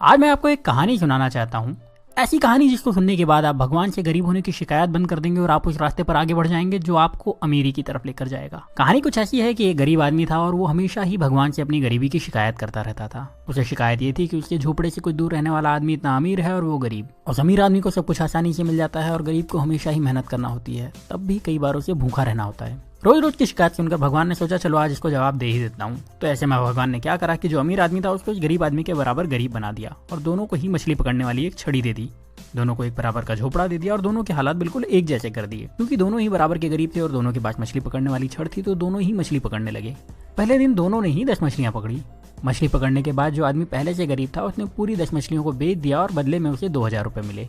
आज मैं आपको एक कहानी सुनाना चाहता हूँ। ऐसी कहानी जिसको सुनने के बाद आप भगवान से गरीब होने की शिकायत बंद कर देंगे और आप उस रास्ते पर आगे बढ़ जाएंगे जो आपको अमीरी की तरफ लेकर जाएगा। कहानी कुछ ऐसी है कि एक गरीब आदमी था और वो हमेशा ही भगवान से अपनी गरीबी की शिकायत करता रहता था। उसे शिकायत ये थी कि उसके झोपड़े से कुछ दूर रहने वाला आदमी इतना अमीर है और वो गरीब। उस अमीर आदमी को सब कुछ आसानी से मिल जाता है और गरीब को हमेशा ही मेहनत करना होती है, तब भी कई बार उसे भूखा रहना होता है। रोज रोज की शिकायत सुनकर भगवान ने सोचा चलो आज इसको जवाब दे ही देता हूँ। तो ऐसे में भगवान ने क्या करा कि जो अमीर आदमी था उसको इस गरीब आदमी के बराबर गरीब बना दिया और दोनों को ही मछली पकड़ने वाली एक छड़ी दे दी। दोनों को एक बराबर का झोपड़ा दे दिया और दोनों के हालात बिल्कुल एक जैसे कर दिए। क्योंकि दोनों ही बराबर के गरीब थे और दोनों के पास मछली पकड़ने वाली छड़ थी, तो दोनों ही मछली पकड़ने लगे। पहले दिन दोनों ने ही 10 मछलियां पकड़ी। मछली पकड़ने के बाद जो आदमी पहले से गरीब था उसने पूरी 10 मछलियों को बेच दिया और बदले में उसे 2000 रुपए मिले।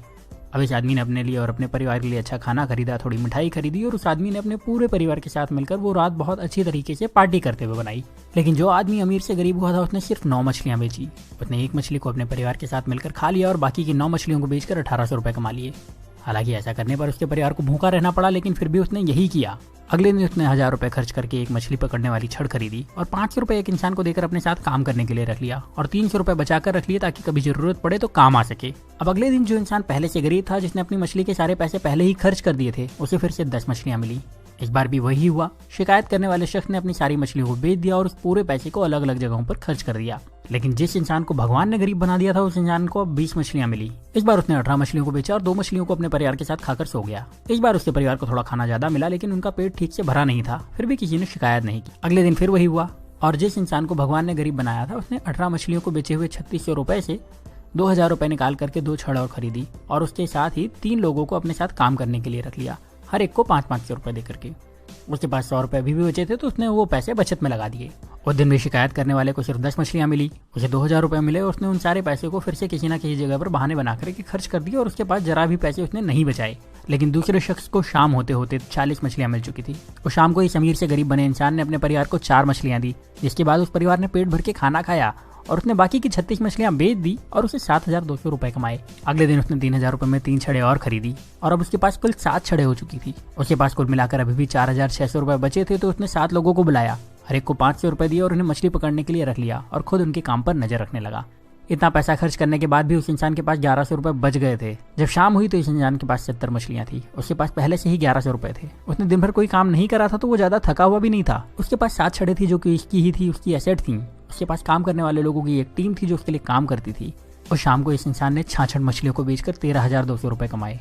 अब इस आदमी ने अपने लिए और अपने परिवार के लिए अच्छा खाना खरीदा, थोड़ी मिठाई खरीदी और उस आदमी ने अपने पूरे परिवार के साथ मिलकर वो रात बहुत अच्छी तरीके से पार्टी करते हुए बनाई। लेकिन जो आदमी अमीर से गरीब हुआ था उसने सिर्फ 9 मछलियां बेची। उसने एक मछली को अपने परिवार के साथ मिलकर खा लिया और बाकी की 9 मछलियों को बेचकर 1800 रुपए कमा लिए। हालांकि ऐसा करने पर उसके परिवार को भूखा रहना पड़ा, लेकिन फिर भी उसने यही किया। अगले दिन उसने 1000 रुपए खर्च करके एक मछली पकड़ने वाली छड़ खरीदी और 500 रुपए एक इंसान को देकर अपने साथ काम करने के लिए रख लिया और 300 रुपए बचाकर रख लिए ताकि कभी जरूरत पड़े तो काम आ सके। अब अगले दिन जो इंसान पहले से गरीब था, जिसने अपनी मछली के सारे पैसे पहले ही खर्च कर दिए थे, उसे फिर से 10 मछलियां मिली। इस बार भी वही हुआ। शिकायत करने वाले शख्स ने अपनी सारी मछलियों को बेच दिया और उस पूरे पैसे को अलग अलग जगहों पर खर्च कर दिया। लेकिन जिस इंसान को भगवान ने गरीब बना दिया था उस इंसान को अब 20 मछलियां मिली। इस बार उसने 18 मछलियों को बेचा और 2 मछलियों को अपने परिवार के साथ खाकर सो गया। इस बार उसके परिवार को थोड़ा खाना ज्यादा मिला, लेकिन उनका पेट ठीक से भरा नहीं था। फिर भी किसी ने शिकायत नहीं की। अगले दिन फिर वही हुआ और जिस इंसान को भगवान ने गरीब बनाया था उसने 18 मछलियों को बेचे हुए 3600 रुपए से 2000 रुपए निकाल करके 2 छड़ और खरीदी और उसके साथ ही 3 लोगों को अपने साथ काम करने के लिए रख लिया, हर एक को 500 रुपए देकर के। उसके पास 100 रुपए अभी भी बचे थे, तो उसने वो पैसे बचत में लगा दिए। उस दिन भी शिकायत करने वाले को सिर्फ 10 मछलियां मिली, उसे 2000 रुपए मिले और उसने उन सारे पैसे को फिर से किसी न किसी जगह पर बहाने बना करके खर्च कर दिए और उसके पास जरा भी पैसे उसने नहीं बचाए। लेकिन दूसरे शख्स को शाम होते होते 40 मछलियां मिल चुकी थी। उस शाम को इस अमीर से गरीब बने इंसान ने अपने परिवार को 4 मछलियां दी, जिसके बाद उस परिवार ने पेट भर के खाना खाया और उसने बाकी की 36 मछलियां बेच दी और उसे 7200 रुपए कमाए। अगले दिन उसने 3000 रुपए में 3 छड़े और खरीदी और अब उसके पास कुल 7 छड़े हो चुकी थी। उसके पास कुल मिलाकर अभी भी 4600 रुपए बचे थे, तो उसने 7 लोगों को बुलाया, हर एक को 500 रुपए दिए और उन्हें मछली पकड़ने के लिए रख लिया और खुद उनके काम पर नजर रखने लगा। इतना पैसा खर्च करने के बाद भी उस इंसान के पास 1100 रुपए बच गए थे। जब शाम हुई तो इस इंसान के पास 70 मछलियां थी। उसके पास पहले से ही 1100 रुपए थे। उसने दिन भर कोई काम नहीं करा था, तो वो ज्यादा थका हुआ भी नहीं था। उसके पास 7 छड़े थी जो कि इसकी ही थी, उसकी एसेट थी। उसके पास काम करने वाले लोगों की एक टीम थी जो उसके लिए काम करती थी। और शाम को इस इंसान ने 66 मछलियों को बेचकर 13,200 रुपए कमाए।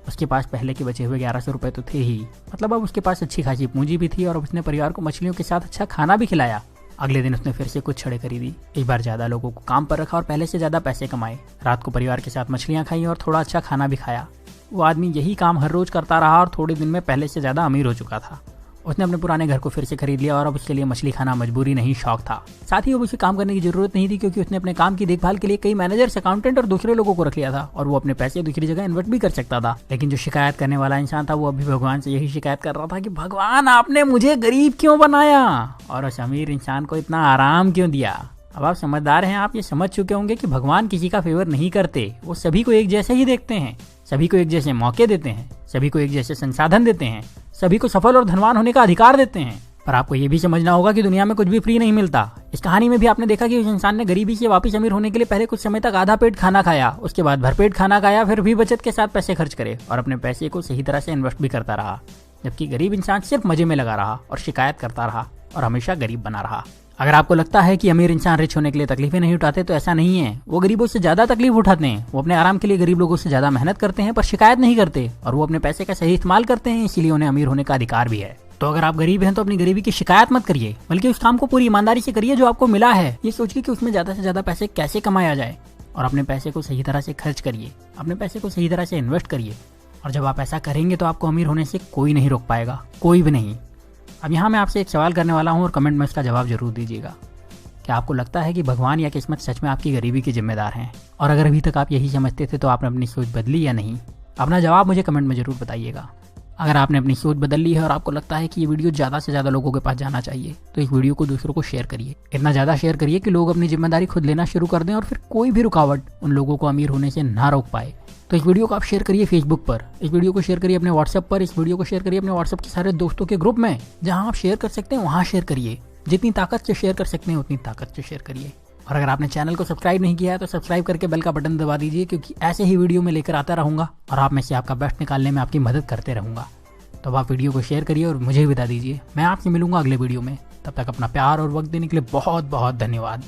उसके पास पहले के बचे हुए 1100 रुपए तो थे ही, मतलब अब उसके पास अच्छी खासी पूंजी भी थी और अब उसने परिवार को मछलियों के साथ अच्छा खाना भी खिलाया। अगले दिन उसने फिर से कुछ छड़े खरीदी, इस बार ज्यादा लोगों को काम पर रखा और पहले से ज्यादा पैसे कमाए। रात को परिवार के साथ मछलियां खाई और थोड़ा अच्छा खाना भी खाया। वो आदमी यही काम हर रोज करता रहा और थोड़े दिन में पहले से ज्यादा अमीर हो चुका था। उसने अपने पुराने घर को फिर से खरीद लिया और अब उसके लिए मछली खाना मजबूरी नहीं शौक था। साथ ही अब उसे काम करने की जरूरत नहीं थी, क्योंकि उसने अपने काम की देखभाल के लिए कई मैनेजर्स, अकाउंटेंट और दूसरे लोगों को रख लिया था और वो अपने पैसे दूसरी जगह इन्वेस्ट भी कर सकता था। लेकिन जो शिकायत करने वाला इंसान था वो अभी भगवान से यही शिकायत कर रहा था कि भगवान आपने मुझे गरीब क्यों बनाया और उस अमीर इंसान को इतना आराम क्यों दिया। अब आप समझदार हैं, आप ये समझ चुके होंगे कि भगवान किसी का फेवर नहीं करते। वो सभी को एक जैसे ही देखते हैं, सभी को एक जैसे मौके देते हैं, सभी को एक जैसे संसाधन देते हैं, सभी को सफल और धनवान होने का अधिकार देते हैं। पर आपको ये भी समझना होगा कि दुनिया में कुछ भी फ्री नहीं मिलता। इस कहानी में भी आपने देखा कि उस इंसान ने गरीबी से वापस अमीर होने के लिए पहले कुछ समय तक आधा पेट खाना खाया, उसके बाद भरपेट खाना खाया, फिर भी बचत के साथ पैसे खर्च करे और अपने पैसे को सही तरह से इन्वेस्ट भी करता रहा। जबकि गरीब इंसान सिर्फ मजे में लगा रहा और शिकायत करता रहा और हमेशा गरीब बना रहा। अगर आपको लगता है कि अमीर इंसान रिच होने के लिए तकलीफें नहीं उठाते, तो ऐसा नहीं है। वो गरीबों से ज्यादा तकलीफ उठाते हैं। वो अपने आराम के लिए गरीब लोगों से ज्यादा मेहनत करते हैं पर शिकायत नहीं करते और वो अपने पैसे का सही इस्तेमाल करते हैं, इसीलिए उन्हें अमीर होने का अधिकार भी है। तो अगर आप गरीब हैं तो अपनी गरीबी की शिकायत मत करिए, बल्कि उस काम को पूरी ईमानदारी से करिए जो आपको मिला है, ये सोच के कि उसमें ज्यादा से ज्यादा पैसे कैसे कमाया जाए और अपने पैसे को सही तरह से खर्च करिए, अपने पैसे को सही तरह से इन्वेस्ट करिए। और जब आप ऐसा करेंगे तो आपको अमीर होने से कोई नहीं रोक पाएगा, कोई भी नहीं। अब यहाँ मैं आपसे एक सवाल करने वाला हूँ और कमेंट में इसका जवाब जरूर दीजिएगा। क्या आपको लगता है कि भगवान या किस्मत सच में आपकी गरीबी के जिम्मेदार हैं? और अगर अभी तक आप यही समझते थे तो आपने अपनी सोच बदली या नहीं? अपना जवाब मुझे कमेंट में जरूर बताइएगा। अगर आपने अपनी सोच बदल ली है और आपको लगता है कि ये वीडियो ज़्यादा से ज़्यादा लोगों के पास जाना चाहिए, तो इस वीडियो को दूसरों को शेयर करिए। इतना ज़्यादा शेयर करिए कि लोग अपनी जिम्मेदारी खुद लेना शुरू कर दें और फिर कोई भी रुकावट उन लोगों को अमीर होने से ना रोक पाए। तो इस वीडियो को आप शेयर करिए फेसबुक पर, इस वीडियो को शेयर करिए अपने व्हाट्सएप पर, इस वीडियो को शेयर करिए अपने व्हाट्सएप के सारे दोस्तों के ग्रुप में। जहाँ आप शेयर कर सकते हैं वहाँ शेयर करिए। जितनी ताकत से शेयर कर सकते हैं उतनी ताकत से शेयर करिए। और अगर आपने चैनल को सब्सक्राइब नहीं किया है तो सब्सक्राइब करके बेल का बटन दबा दीजिए, क्योंकि ऐसे ही वीडियो में लेकर आता रहूँगा और आप में से आपका बेस्ट निकालने में आपकी मदद करते रहूँगा। तो अब आप वीडियो को शेयर करिए और मुझे बता दीजिए। मैं आपसे मिलूंगा अगले वीडियो में। तब तक अपना प्यार और वक्त देने के लिए बहुत बहुत धन्यवाद।